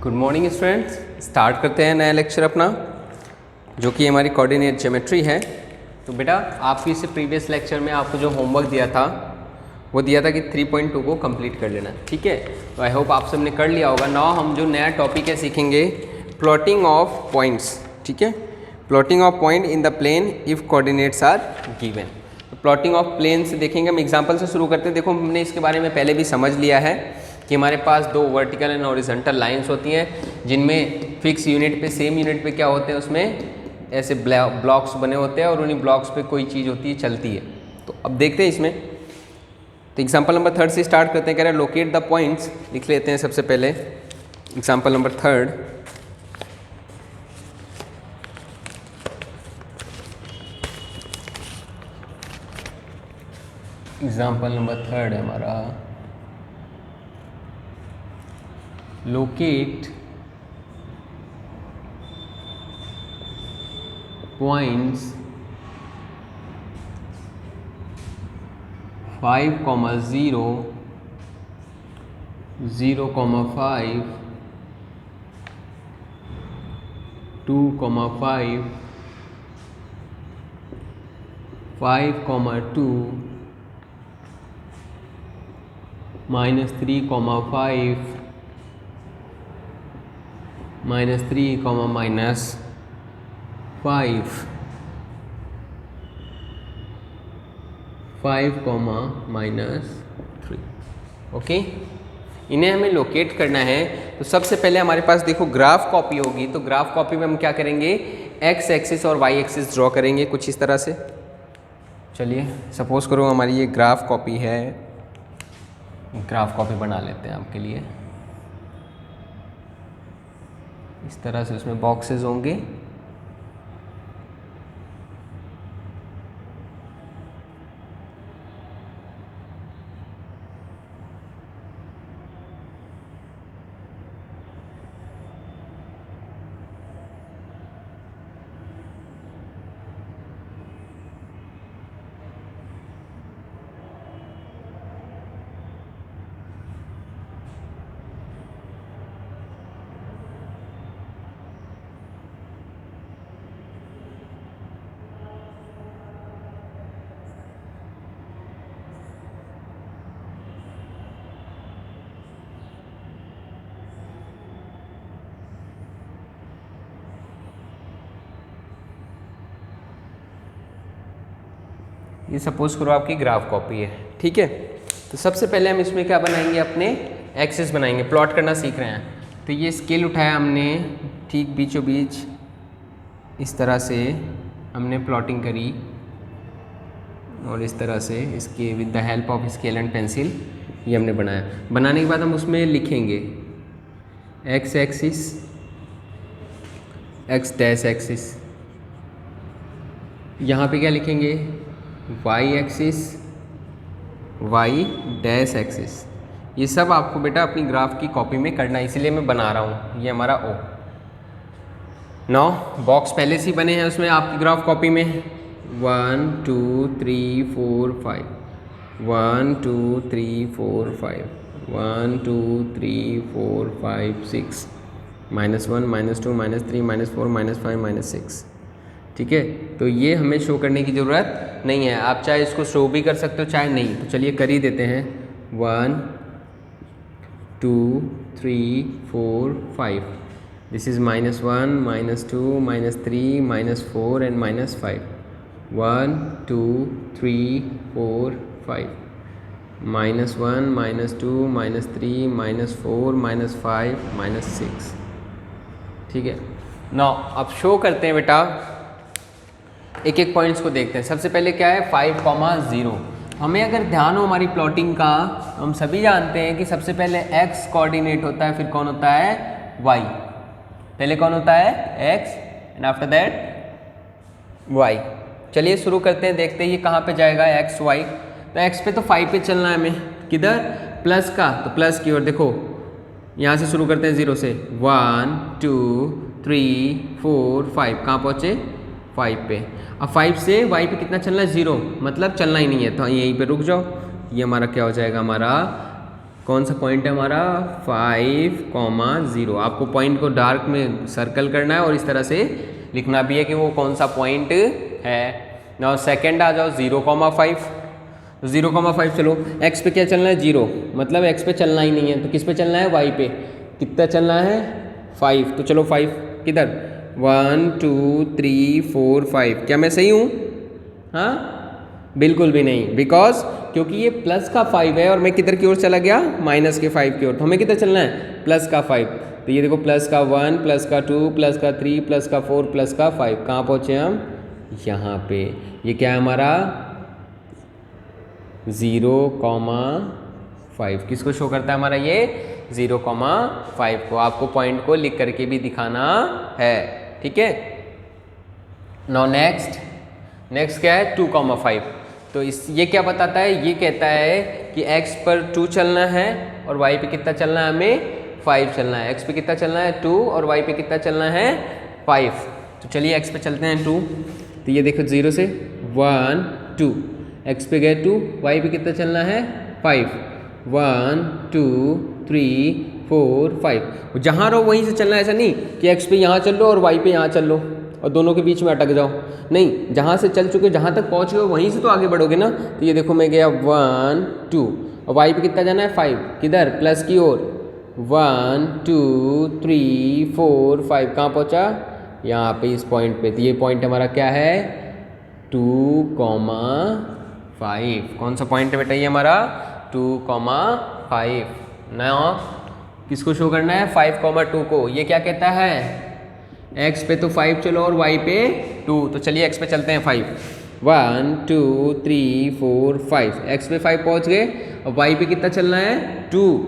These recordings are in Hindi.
Good morning students. स्टार्ट करते हैं नया लेक्चर अपना, जो कि हमारी कोऑर्डिनेट ज्योमेट्री है। तो बेटा आपकी इससे प्रीवियस लेक्चर में आपको जो होमवर्क दिया था वो दिया था कि 3.2 को कंप्लीट कर लेना, ठीक है। तो आई होप आप सबने कर लिया होगा। नाउ हम जो नया टॉपिक है सीखेंगे प्लॉटिंग ऑफ पॉइंट्स, ठीक है। Plotting of point in the plane if coordinates are given. तो प्लॉटिंग ऑफ प्लेन से देखेंगे, हम एग्जांपल से शुरू करते हैं। देखो हमने इसके बारे में पहले भी समझ लिया है कि हमारे पास दो वर्टिकल एंड हॉरिजॉन्टल लाइंस होती हैं, जिनमें फिक्स यूनिट पे, सेम यूनिट पे क्या होते हैं, उसमें ऐसे ब्लॉक्स बने होते हैं और उन्हीं ब्लॉक्स पे कोई चीज़ होती है, चलती है। तो अब देखते हैं इसमें। तो एग्जांपल नंबर 3 से स्टार्ट करते हैं। कह रहे हैं लोकेट द पॉइंट्स, लिख लेते हैं सबसे पहले एग्जांपल नंबर 3। एग्जांपल नंबर 3 है हमारा लोकेट पॉइंट्स 5, 0, 0, 5, 2, 5, 5, 2, -3, -5, -3, -5, 5, -3। ओके, इन्हें हमें लोकेट करना है। तो सबसे पहले हमारे पास देखो ग्राफ कॉपी होगी। तो ग्राफ कॉपी में हम क्या करेंगे, एक्स एक्सिस और वाई एक्सिस ड्रॉ करेंगे कुछ इस तरह से। चलिए सपोज करो हमारी ये ग्राफ कॉपी है, ग्राफ कॉपी बना लेते हैं आपके लिए। इस तरह से उसमें बॉक्सेस होंगे। ये सपोज करो आपकी ग्राफ कॉपी है, ठीक है। तो सबसे पहले हम इसमें क्या बनाएंगे, अपने एक्सिस बनाएंगे। प्लॉट करना सीख रहे हैं। तो ये स्केल उठाया हमने, ठीक बीचों बीच इस तरह से हमने प्लॉटिंग करी, और इस तरह से इसके with the help of scale and pencil ये हमने बनाया। बनाने के बाद हम उसमें लिखेंगे X axis, X dash axis. यहाँ पे क्या लिखेंगे, Y axis, Y dash axis. ये सब आपको बेटा अपनी ग्राफ की कॉपी में करना है, इसीलिए मैं बना रहा हूँ। ये हमारा ओ। 9 बॉक्स पहले से ही बने हैं उसमें आपकी ग्राफ कॉपी में। 1 2 3 4 5, 1 2 3 4 5, 1 2 3 4 5 6, -1 -2 -3 -4 -5 -6, ठीक है। तो ये हमें शो करने की ज़रूरत नहीं है। आप चाहे इसको शो भी कर सकते हो, चाहे नहीं। तो चलिए कर ही देते हैं। 1 2 3 4 5, दिस इज़ -1 -2 -3 -4 एंड -5। 1 2 3 4 5, -1 -2 -3 -4 -5 -6, ठीक है। नाउ अब शो करते हैं बेटा, एक एक पॉइंट्स को देखते हैं। सबसे पहले क्या है, 5, 0। हमें अगर ध्यान हो हमारी प्लॉटिंग का, हम सभी जानते हैं कि सबसे पहले x कोऑर्डिनेट होता है, फिर कौन होता है, y। पहले कौन होता है, x and after that y। चलिए शुरू करते हैं, देखते हैं ये कहाँ पे जाएगा, x y। तो x पे तो 5 पे चलना है हमें, किधर, प्लस का, तो प्लस की ओर। देखो यहाँ से शुरू करते हैं 0 से। 1 2 3 4 5, कहाँ पहुँचे, 5 पे। अब 5 से y पे कितना चलना है, 0, मतलब चलना ही नहीं है, तो यहीं पे रुक जाओ। ये हमारा क्या हो जाएगा, हमारा कौन सा पॉइंट है हमारा 5,0। आपको पॉइंट को डार्क में सर्कल करना है और इस तरह से लिखना भी है कि वो कौन सा पॉइंट है। नाउ सेकंड आ जाओ 0,5। 0,5 चलो x पे क्या चलना है 0, मतलब x पे चलना ही नहीं है, तो किस पे चलना है y पे। कितना चलना है 5, तो चलो 5 किधर 1 2 3 4 5। क्या मैं सही हूँ? हाँ बिल्कुल भी नहीं, बिकॉज क्योंकि ये प्लस का 5 है और मैं किधर की ओर चला गया माइनस के 5 की ओर, तो हमें किधर चलना है प्लस का 5। तो ये देखो प्लस का 1 प्लस का 2 प्लस का 3 प्लस का 4 प्लस का 5। कहाँ पहुँचे हम? यहाँ पे। ये क्या है हमारा 0,5। किसको शो करता है हमारा ये 0,5 को। आपको पॉइंट को लिख करके भी दिखाना है, ठीक है। नाउ नेक्स्ट क्या है 2,5। तो ये क्या बताता है? ये कहता है कि x पर 2 चलना है और y पे कितना चलना है? हमें 5 चलना है। x पे कितना चलना है 2 और y पे कितना चलना है 5। तो चलिए x पे चलते हैं 2। तो ये देखो 0 से 1 2, x पे गए 2, y पे कितना चलना है 5। 1 2 3 4 5। जहाँ रहो वहीं से चलना है, ऐसा नहीं कि x पे यहाँ चल लो और y पे यहाँ चल लो और दोनों के बीच में अटक जाओ। नहीं, जहाँ से चल चुके जहाँ तक पहुँच गए वहीं से तो आगे बढ़ोगे ना। तो ये देखो मैं गया 1 2 और y पे कितना जाना है 5, किधर प्लस की ओर 1 2 3 4 5। कहाँ पहुँचा? यहाँ पे इस पॉइंट पे। तो ये पॉइंट हमारा क्या है 2,5। कौन सा पॉइंट है बेटा ये हमारा 2,5 ना। किसको शो करना है 5,2 को। ये क्या कहता है x पे तो 5 चलो और y पे 2। तो चलिए x पे चलते हैं 5। 1 2 3 4 5। x पे 5 पहुँच गए और y पे कितना चलना है 2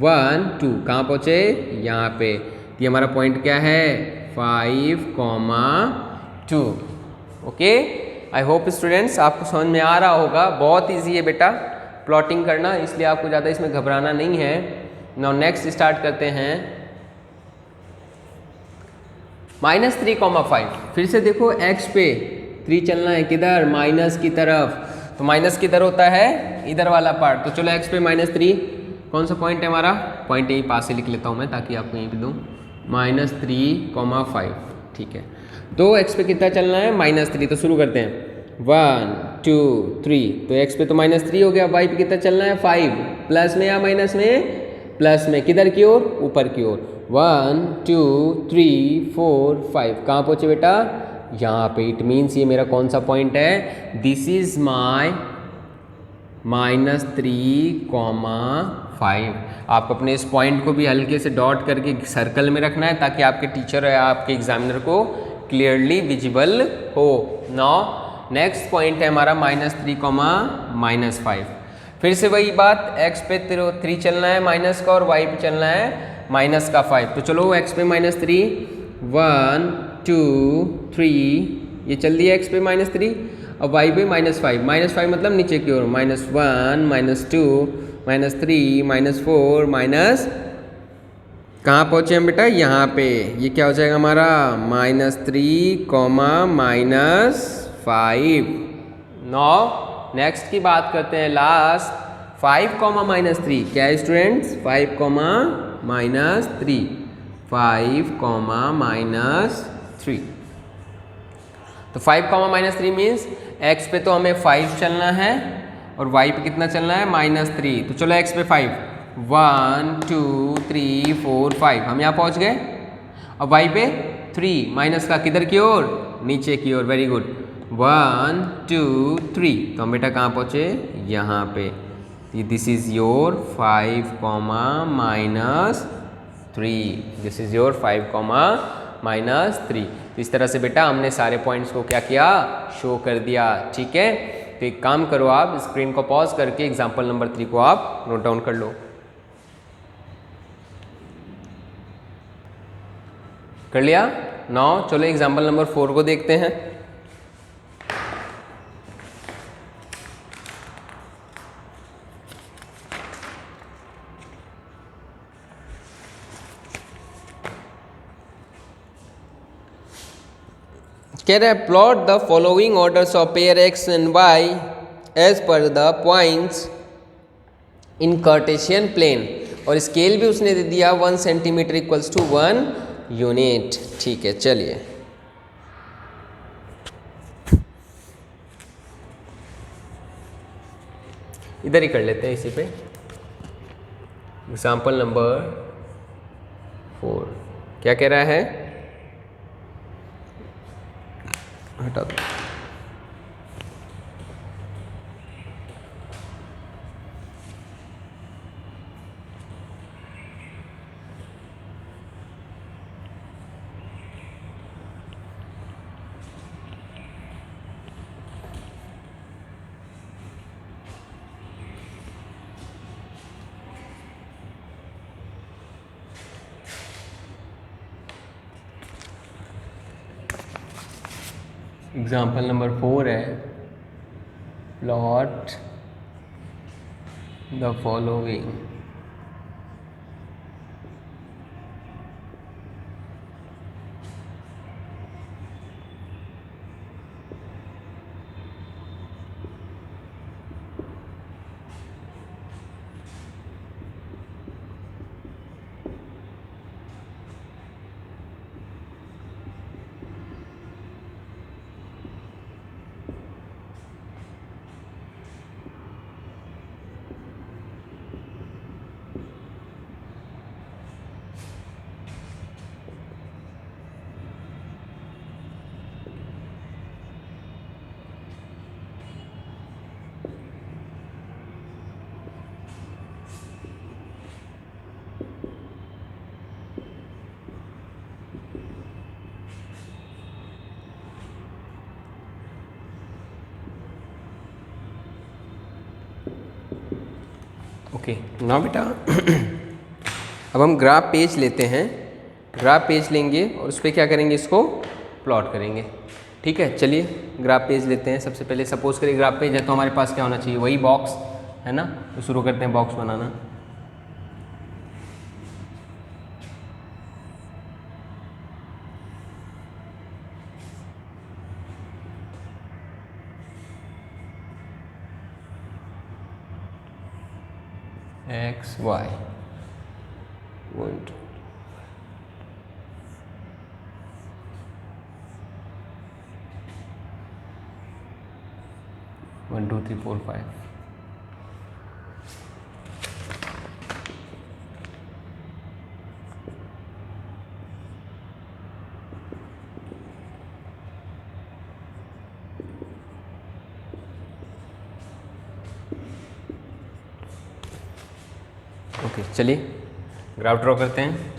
1 2। कहाँ पहुँचे? यहाँ पे। ये हमारा पॉइंट क्या है 5,2। ओके, आई होप स्टूडेंट्स आपको समझ में आ रहा होगा। बहुत ईजी है बेटा प्लॉटिंग करना, इसलिए आपको ज़्यादा इसमें घबराना नहीं है। नाउ नेक्स्ट स्टार्ट करते हैं -3,5। फिर से देखो x पे 3 चलना है, किधर माइनस की तरफ। तो माइनस किधर होता है इधर वाला पार्ट। तो चलो x पे -3 कौन सा पॉइंट है हमारा? पॉइंट यहीं पास से लिख लेता हूँ मैं ताकि आपको यहीं पे दूँ। -3,5 ठीक है। तो x पे कितना चलना है -3। तो शुरू करते हैं 1 2 3। तो x पे तो -3 हो गया। y पे कितना चलना है 5, प्लस में या माइनस में? प्लस में। किधर की ओर? ऊपर की ओर। 1 2 3 4 5। कहाँ पहुँचे बेटा? यहाँ पे। इट मीन्स ये मेरा कौन सा पॉइंट है? This is my -3,5। आप अपने इस पॉइंट को भी हल्के से डॉट करके सर्कल में रखना है ताकि आपके टीचर या आपके एग्जामिनर को क्लियरली विजिबल हो। नाउ नेक्स्ट पॉइंट है हमारा -3,5। फिर से वही बात, x पे 3 चलना है माइनस का और y पे चलना है माइनस का 5। तो चलो x पे -3 1 2 3। ये चल दिया x पे -3 और y पे -5। -5 मतलब नीचे की ओर -1 -2 -3 -4 माइनस। कहाँ पहुँचे हम बेटा? यहाँ पे। ये क्या हो जाएगा हमारा -3, -5। नाउ नेक्स्ट की बात करते हैं लास्ट 5, -3। क्या है स्टूडेंट्स? 5, -3 5, -3। तो 5, -3 मीन्स x पे तो हमें 5 चलना है और y पे कितना चलना है -3। तो चलो x पे 5 1 2 3 4 5। हम यहाँ पहुँच गए। और y पे 3 माइनस का किधर की ओर? नीचे की ओर। Very good. 1 2 3। तो हम बेटा कहाँ पहुँचे? यहाँ पे। This is your 5, -3। This is your 5, -3। तो इस तरह से बेटा हमने सारे पॉइंट्स को क्या किया? शो कर दिया। ठीक है, तो एक काम करो, आप स्क्रीन को पॉज करके एग्जाम्पल नंबर 3 को आप नोट डाउन कर लो। कर लिया? नाउ चलो एग्जाम्पल नंबर 4 को देखते हैं। कह रहे हैं plot the following orders of pair x and y as per the points in Cartesian plane, और स्केल भी उसने दे दिया 1 सेंटीमीटर इक्वल्स टू 1 यूनिट। ठीक है, चलिए इधर ही कर लेते हैं इसी पे। एग्जाम्पल नंबर 4 क्या कह रहा है, हटा दो। एग्जाम्पल नंबर 4 है, प्लॉट द फॉलोइंग। ओके ना बेटा अब हम ग्राफ पेज लेते हैं, ग्राफ पेज लेंगे और उस पर क्या करेंगे, इसको प्लॉट करेंगे। ठीक है, चलिए ग्राफ पेज लेते हैं। सबसे पहले सपोज करिए ग्राफ पेज है तो हमारे पास क्या होना चाहिए, वही बॉक्स है ना। तो शुरू करते हैं बॉक्स बनाना। X y 1 2 1 2 3 4 5। ओके चलिए ग्राफ ड्रॉ करते हैं।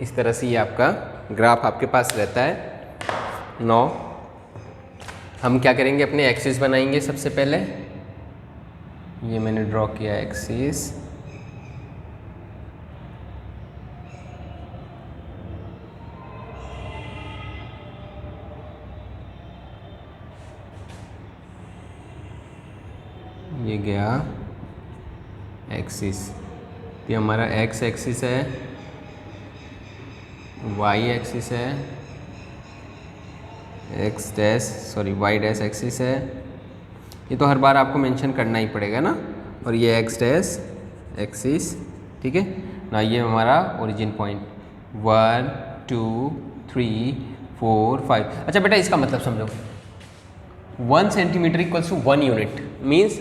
इस तरह से ये आपका ग्राफ आपके पास रहता है। 9 हम क्या करेंगे, अपने एक्सिस बनाएंगे। सबसे पहले ये मैंने ड्रॉ किया एक्सिस, ये गया एक्सिस, ये हमारा एक्स एक्सिस है, वाई एक्सिस है, X dash sorry Y dash axis है। ये तो हर बार आपको मेंशन करना ही पड़ेगा ना। और ये एक्स डैश एक्सिस, ठीक है ना। ये हमारा ओरिजिन पॉइंट 1 2 3 4 5। अच्छा बेटा इसका मतलब समझो, 1 centimetre equals to 1 unit means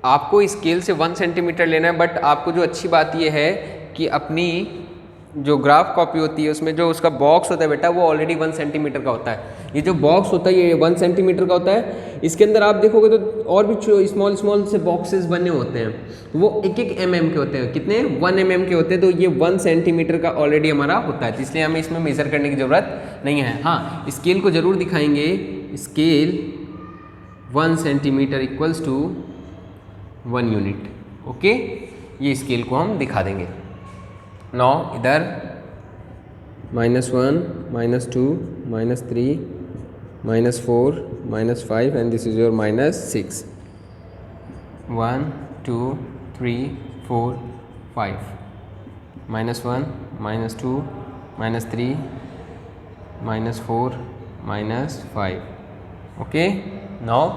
आपको स्केल से 1 सेंटीमीटर लेना है। बट आपको जो अच्छी बात ये है कि अपनी जो ग्राफ कॉपी होती है उसमें जो उसका बॉक्स होता है बेटा वो ऑलरेडी 1 सेंटीमीटर का होता है। ये जो बॉक्स होता है ये 1 सेंटीमीटर का होता है। इसके अंदर आप देखोगे तो और भी स्मॉल स्मॉल से बॉक्सेस बने होते हैं, वो 1-1 mm के होते हैं। कितने? 1 mm के होते हैं। तो ये 1 सेंटीमीटर का ऑलरेडी हमारा होता है, तो इसलिए हमें इसमें मेज़र करने की ज़रूरत नहीं है। हाँ, स्केल को ज़रूर दिखाएंगे। Scale 1 centimetre equals to 1 unit. Okay, ये स्केल को हम दिखा देंगे। नौ इधर -1, -2, -3, -4, -5 and this is your -6। 1 2 3 4 5 -1 -2 -3 -4 -5। Okay, now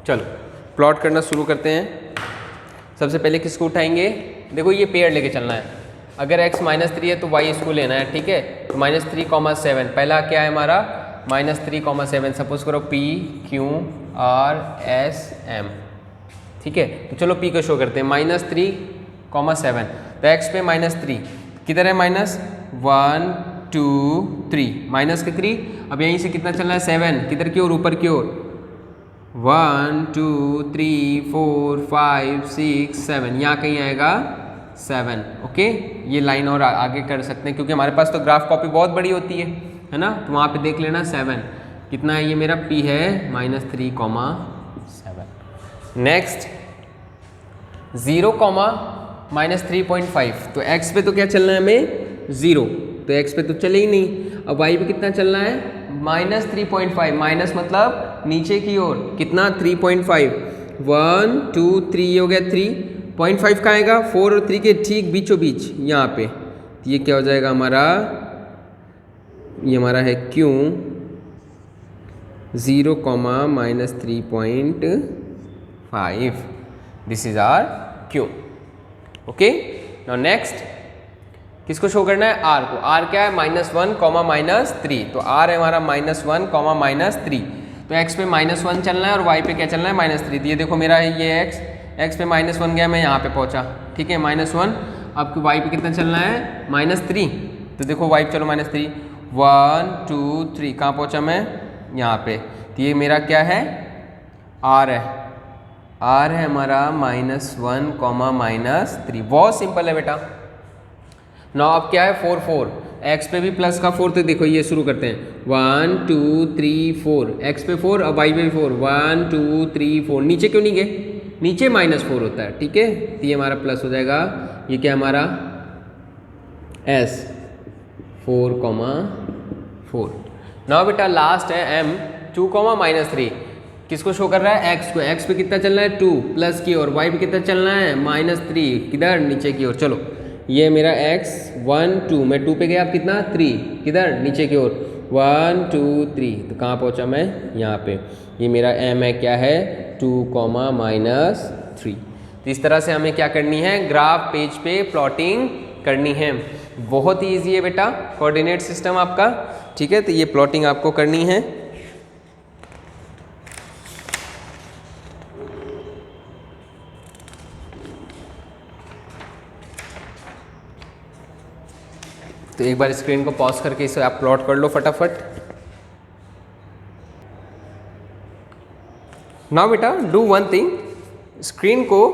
चलो प्लॉट करना शुरू करते हैं। सबसे पहले किसको उठाएंगे? देखो ये पेयर लेके चलना है। अगर x -3 है तो y इसको लेना है, ठीक है। तो -3,7 पहला क्या है हमारा? -3,7। सपोज करो P Q R S M, ठीक है। तो चलो P को शो करते हैं। -3,7 तो x पे -3 किधर है? -1 2 3 -3। अब यहीं से कितना चलना है? 7 किधर की ओर? ऊपर की ओर। 1 2 3 4 5 6 7 यहाँ कहीं आएगा 7। ओके, ये लाइन और आगे कर सकते हैं क्योंकि हमारे पास तो ग्राफ कॉपी बहुत बड़ी होती है ना। तो वहाँ पे देख लेना 7 कितना है? ये मेरा P है -3,7। नेक्स्ट 0, -3.5 तो x पे तो क्या चलना है हमें? 0, तो x पे तो चले ही नहीं। अब y पे कितना चलना है? -3.5। माइनस मतलब नीचे की ओर। कितना? 3.5। 1 2 3 ये हो गया 3.5 का आएगा 4 और 3 के ठीक बीचों बीच यहाँ पे। तो ये क्या हो जाएगा हमारा? ये हमारा है Q 0, -3.5। This is R Q। Okay, now next किसको शो करना है? R को। R क्या है? -1, -3। तो R है हमारा -1, -3। तो x पे -1 चलना है और y पे क्या चलना है? -3। तो ये देखो मेरा है ये x पे -1 गया, मैं यहाँ पे पहुँचा, ठीक है। -1। अब y पे कितना चलना है? -3। तो देखो y पे चलो -3 1 2 3 कहाँ पहुँचा मैं? यहाँ पे। तो ये मेरा क्या है? R है। R है हमारा -1, -3। बहुत सिंपल है बेटा। नौ अब क्या है? 4 4 x पे भी प्लस का 4। तो देखो ये शुरू करते हैं 1 2 3 4 x पे 4 और y पे भी 4 1 2 3 4। नीचे क्यों नहीं गए? नीचे -4 होता है, ठीक है। तो ये हमारा प्लस हो जाएगा। ये क्या हमारा? S 4,4। नाउ बेटा लास्ट है M 2, -3। किसको शो कर रहा है? x को। x पे कितना चलना है? 2 प्लस की ओर। y पे कितना चलना है? -3 किधर? नीचे की ओर। चलो ये मेरा x 1 2 मैं 2 पे गया। अब कितना? 3 किधर? नीचे की ओर। 1 2 3 तो कहाँ पहुँचा मैं? यहाँ पे। ये मेरा m है क्या है? 2, -3। तो इस तरह से हमें क्या करनी है? ग्राफ पेज पे प्लॉटिंग करनी है। बहुत ही ईजी है बेटा कोऑर्डिनेट सिस्टम आपका, ठीक है। तो ये प्लॉटिंग आपको करनी है। तो एक बार स्क्रीन को पॉज करके इसे आप प्लॉट कर लो फटाफट। नाउ बेटा डू वन थिंग, स्क्रीन को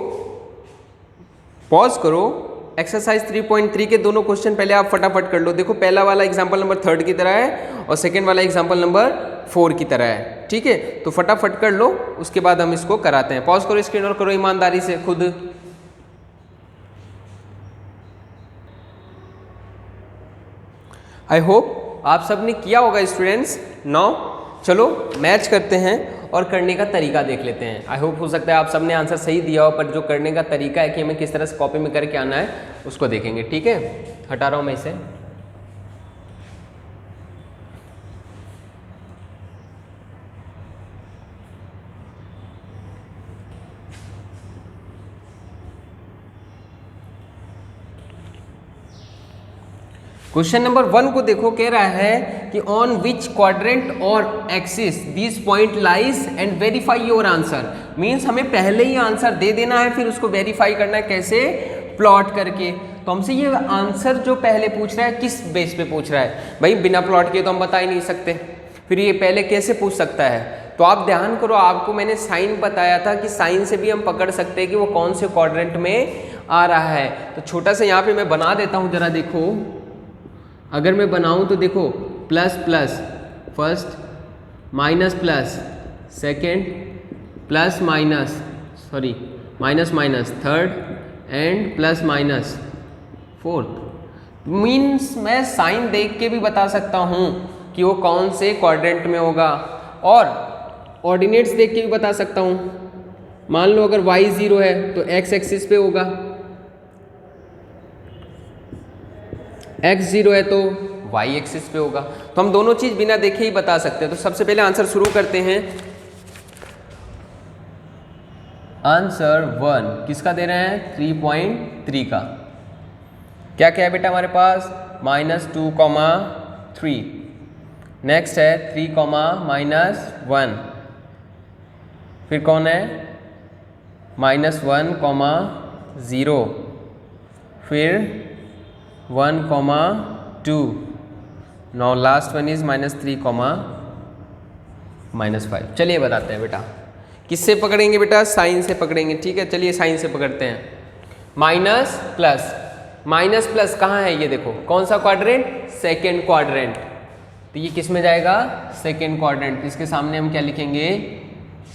पॉज करो। एक्सरसाइज 3.3 के दोनों क्वेश्चन पहले आप फटाफट कर लो। देखो पहला वाला एग्जाम्पल नंबर 3 की तरह है और सेकेंड वाला एग्जाम्पल नंबर 4 की तरह है, ठीक है। तो फटाफट कर लो, उसके बाद हम इसको कराते हैं। पॉज करो स्क्रीन और करो ईमानदारी से खुद। आई होप आप सब ने किया होगा स्टूडेंट्स। नाउ चलो मैच करते हैं और करने का तरीका देख लेते हैं। आई होप हो सकता है आप सब ने आंसर सही दिया हो, पर जो करने का तरीका है कि हमें किस तरह से कॉपी में करके आना है उसको देखेंगे, ठीक है। हटा रहा हूँ मैं इसे। क्वेश्चन नंबर 1 को देखो, कह रहा है कि ऑन विच क्वाड्रेंट और axis this point lies and verify your answer. Means हमें पहले ही आंसर दे देना है, फिर उसको वेरीफाई करना है। कैसे? प्लॉट करके। तो हमसे ये आंसर जो पहले पूछ रहा है किस बेस पे पूछ रहा है भाई, बिना प्लॉट किए तो हम बता ही नहीं सकते, फिर ये पहले कैसे पूछ सकता है। तो आप ध्यान करो, आपको मैंने साइन बताया था कि साइन से भी हम पकड़ सकते हैं कि वो कौन से क्वाड्रेंट में आ रहा है। तो छोटा सा यहाँ पे मैं बना देता हूँ, जरा देखो, अगर मैं बनाऊँ तो देखो plus plus first, minus plus second, plus minus sorry minus minus third and plus minus fourth. Means मैं साइन देख के भी बता सकता हूँ कि वो कौन से क्वाड्रेंट में होगा, और ऑर्डिनेट्स देख के भी बता सकता हूँ। मान लो अगर y 0 है तो x एक्सिस पे होगा, x 0 है तो y एक्सिस पे होगा। तो हम दोनों चीज़ बिना देखे ही बता सकते हैं। तो सबसे पहले आंसर शुरू करते हैं। आंसर 1 किसका दे रहे हैं, 3.3 का। क्या क्या है बेटा हमारे पास, -2, 3। नेक्स्ट है 3, -1। फिर कौन है, -1, 0। फिर 1, 2। Now last one is -3, -5। चलिए बताते हैं बेटा, किससे पकड़ेंगे बेटा, साइन से पकड़ेंगे। ठीक है, चलिए साइन से पकड़ते हैं। माइनस प्लस कहाँ है, ये देखो कौन सा क्वाड्रेंट, सेकेंड क्वाड्रेंट। तो ये किस में जाएगा, सेकेंड क्वाड्रेंट। इसके सामने हम क्या लिखेंगे,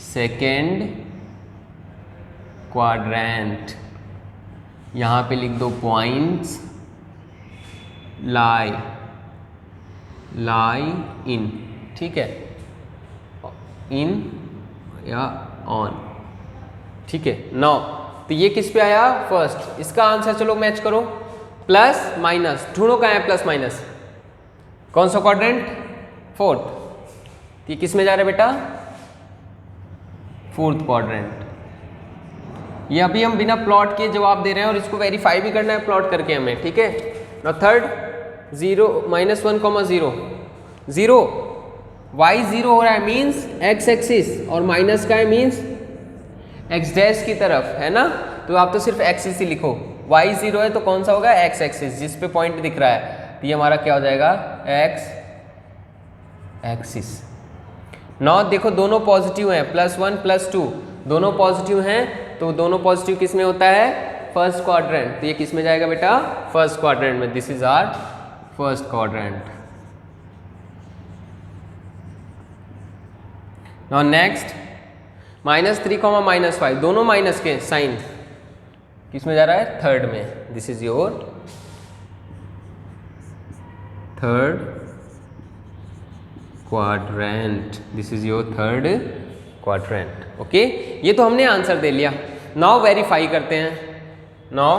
सेकेंड क्वाड्रेंट। यहाँ पे लिख दो पॉइंट्स लाई इन, ठीक है, इन या ऑन, ठीक है। नाउ तो ये किस पे आया, फर्स्ट। इसका आंसर चलो मैच करो, प्लस माइनस ढूंढो कहाँ है प्लस माइनस, कौन सा क्वाड्रेंट, फोर्थ। तो ये किस में जा रहा है बेटा, फोर्थ क्वाड्रेंट। ये अभी हम बिना प्लॉट के जवाब दे रहे हैं और इसको वेरीफाई भी करना है प्लॉट करके हमें, ठीक है। नाउ थर्ड, 0, -1, 0, 0, y 0 हो रहा है मीन्स x एक्सिस, और माइनस का है मीन्स x डैश की तरफ, है ना। तो आप तो सिर्फ एक्सिस ही लिखो, y 0 है तो कौन सा होगा, x एक्सिस, जिस पे पॉइंट दिख रहा है। तो ये हमारा क्या हो जाएगा, x एक्सिस। नौ देखो दोनों पॉजिटिव हैं, +1 +2 दोनों पॉजिटिव हैं, तो दोनों पॉजिटिव किस में होता है, फर्स्ट क्वाड्रेंट। तो ये किस में जाएगा बेटा, फर्स्ट क्वाड्रेंट में। This is our first quadrant. Now next, -3, -5 दोनों माइनस के साइन किस में जा रहा है, थर्ड में। This is your third quadrant, this is your third quadrant. Okay, ये तो हमने आंसर दे लिया। नाउ वेरीफाई करते हैं। नाउ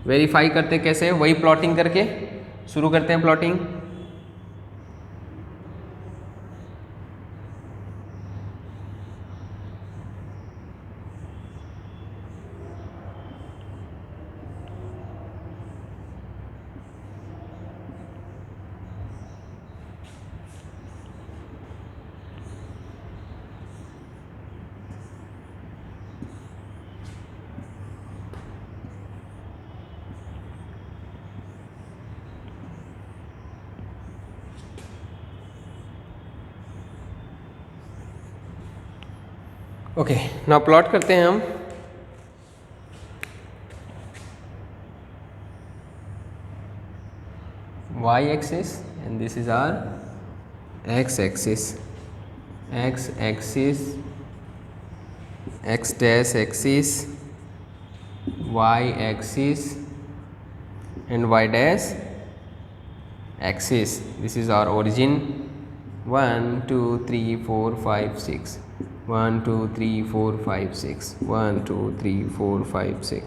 वेरीफाई करते कैसे, वही प्लॉटिंग करके शुरू करते हैं प्लॉटिंग। ओके, नाउ प्लॉट करते हैं हम। y axis and this is our x axis, x axis, x dash axis, y axis and y dash axis. This is our origin. 1 2 3 4 5 6, 1 2 3 4 5 6, 1 2 3 4 5 6,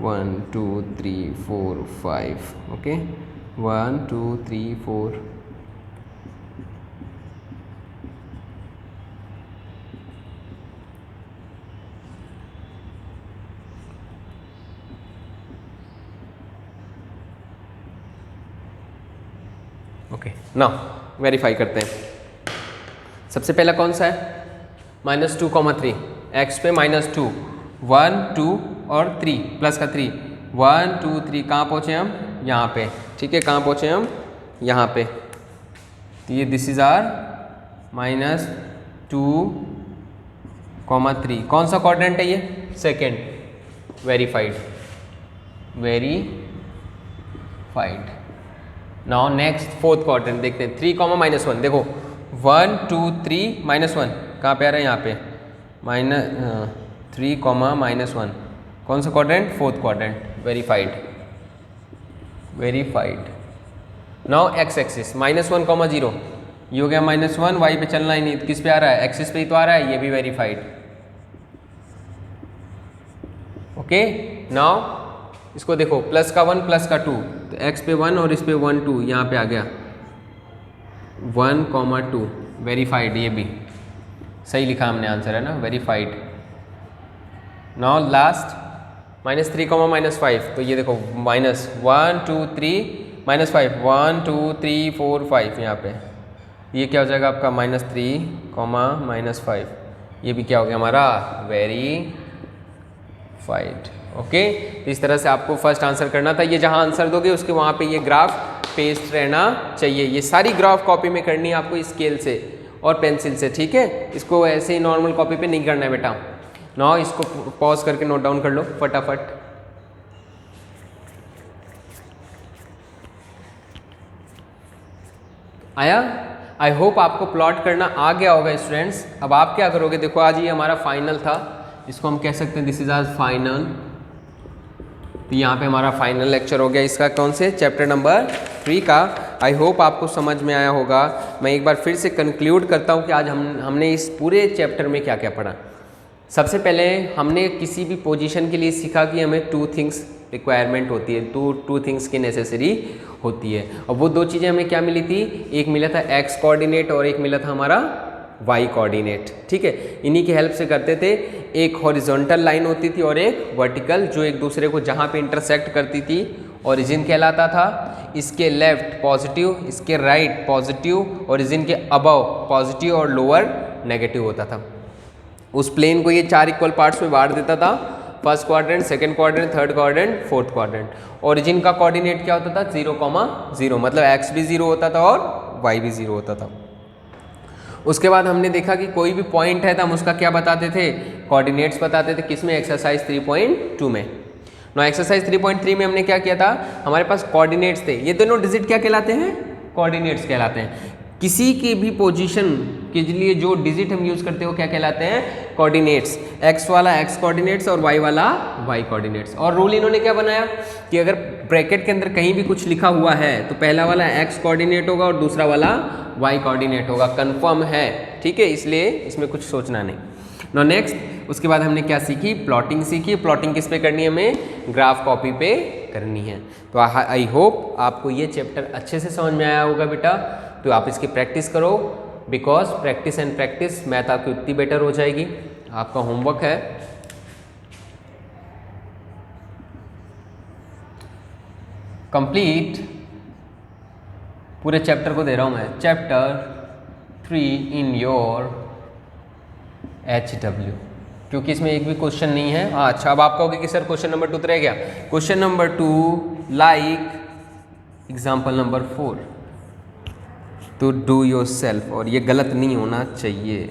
1 2 3 4 5, okay, 1 2 3 4, okay. Now verify करते हैं। सबसे पहला कौन सा है, -2, 3, x पे -2, 1 2 और 3 प्लस का 3, 1 2 3, कहाँ पहुँचे हम? यहाँ पे, ठीक है, कहाँ पहुँचे हम? यहाँ पे। तो ये दिस इज आर -2, 3। कौन सा क्वाड्रेंट है ये? Second, verified. Now next fourth quadrant देखते हैं, 3, -1। देखो 1 2 3 -1 कहाँ पे आ रहा है? यहाँ पे -3, -1। कौन सा quadrant? Fourth quadrant, verified. Now x axis -1, 0, ये हो गया -1, वाई पे चलना ही नहीं, किस पे आ रहा है? एक्सिस पे ही तो आ रहा है, ये भी वेरीफाइड। ओके, नाउ इसको देखो, प्लस का 1 प्लस का 2, तो एक्स पे 1 और इस पे 1 2, यहाँ पे आ गया 1, 2, वेरीफाइड। ये भी सही लिखा हमने आंसर, है ना, वेरीफाइड। नाउ लास्ट -3, -5, तो ये देखो -1 2 3 -5, 1 2 3 4 5, यहाँ पे ये क्या हो जाएगा आपका? -3, -5, ये भी क्या हो गया हमारा? वेरीफाइड। ओके, तो इस तरह से आपको फर्स्ट आंसर करना था। ये जहाँ आंसर दोगे उसके वहाँ पे ये ग्राफ पेस्ट रहना चाहिए। ये सारी ग्राफ कॉपी में करनी है आपको, स्केल से और पेंसिल से, ठीक है। इसको ऐसे ही नॉर्मल कॉपी पे नहीं करना है बेटा। नाउ इसको पॉज करके नोट डाउन कर लो फटाफट। आया? आई होप आपको प्लॉट करना आ गया होगा स्टूडेंट्स। अब आप क्या करोगे? देखो आज ये हमारा फाइनल था, इसको हम कह सकते हैं दिस इज आज फाइनल। तो यहाँ पे हमारा फाइनल लेक्चर हो गया इसका, कौन से? चैप्टर नंबर 3 का। आई होप आपको समझ में आया होगा। मैं एक बार फिर से कंक्लूड करता हूँ कि आज हमने इस पूरे चैप्टर में क्या क्या पढ़ा। सबसे पहले हमने किसी भी पोजीशन के लिए सीखा कि हमें 2 थिंग्स रिक्वायरमेंट होती है, टू थिंग्स की नेसेसरी होती है। और वो 2 चीज़ें हमें क्या मिली थी? एक मिला था एक्स कोऑर्डिनेट और एक मिला था हमारा वाई कोऑर्डिनेट, ठीक है। इन्हीं की हेल्प से करते थे। एक हॉरिजॉन्टल लाइन होती थी और एक वर्टिकल, जो एक दूसरे को जहाँ पे इंटरसेक्ट करती थी ओरिजिन कहलाता था। इसके लेफ्ट पॉजिटिव, इसके राइट पॉजिटिव, ओरिजिन के अबव पॉजिटिव और लोअर नेगेटिव होता था। उस प्लेन को ये 4 इक्वल पार्ट्स में बांट देता था, first quadrant, second quadrant, third quadrant, fourth quadrant. Origin का कोऑर्डिनेट क्या होता था? 0, 0, मतलब एक्स भी 0 होता था और वाई भी 0 होता था। उसके बाद हमने देखा कि कोई भी पॉइंट है तो हम उसका क्या बताते थे? कोऑर्डिनेट्स बताते थे। किसमें? एक्सरसाइज 3.2 में। नो एक्सरसाइज 3.3 में हमने क्या किया था? हमारे पास कोऑर्डिनेट्स थे, ये दोनों डिजिट क्या कहलाते हैं? कोऑर्डिनेट्स कहलाते हैं। किसी की भी पोजीशन के लिए जो डिजिट हम यूज़ करते हो क्या कहलाते हैं? कोऑर्डिनेट्स। एक्स वाला एक्स कोऑर्डिनेट्स और वाई वाला वाई कोऑर्डिनेट्स। और रूल इन्होंने क्या बनाया कि अगर ब्रैकेट के अंदर कहीं भी कुछ लिखा हुआ है तो पहला वाला एक्स कोऑर्डिनेट होगा और दूसरा वाला वाई कोऑर्डिनेट होगा। कंफर्म है, ठीक है, इसलिए इसमें कुछ सोचना नहीं। नो नेक्स्ट, उसके बाद हमने क्या सीखी? प्लॉटिंग सीखी। प्लॉटिंग किस पे करनी है? हमें ग्राफ कॉपी पे करनी है। तो आई होप आपको ये चैप्टर अच्छे से समझ में आया होगा बेटा। तो आप इसकी प्रैक्टिस करो, because practice and practice math आपकी उतनी बेटर हो जाएगी। आपका होमवर्क है कंप्लीट, पूरे चैप्टर को दे रहा हूँ मैं, चैप्टर 3 इन योर HW, क्योंकि इसमें एक भी क्वेश्चन नहीं है। हाँ अच्छा, अब आप कहोगे कि सर क्वेश्चन नंबर 2 तो रह गया। Question number 2 like example number 4 तो डू योर सेल्फ, और ये गलत नहीं होना चाहिए,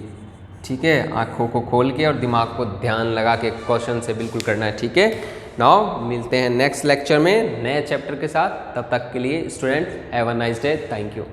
ठीक है। आँखों को खोल के और दिमाग को ध्यान लगा के क्वेश्चन से बिल्कुल करना है, ठीक है। नाउ मिलते हैं नेक्स्ट लेक्चर में नए चैप्टर के साथ। तब तक के लिए student have a nice day, thank you.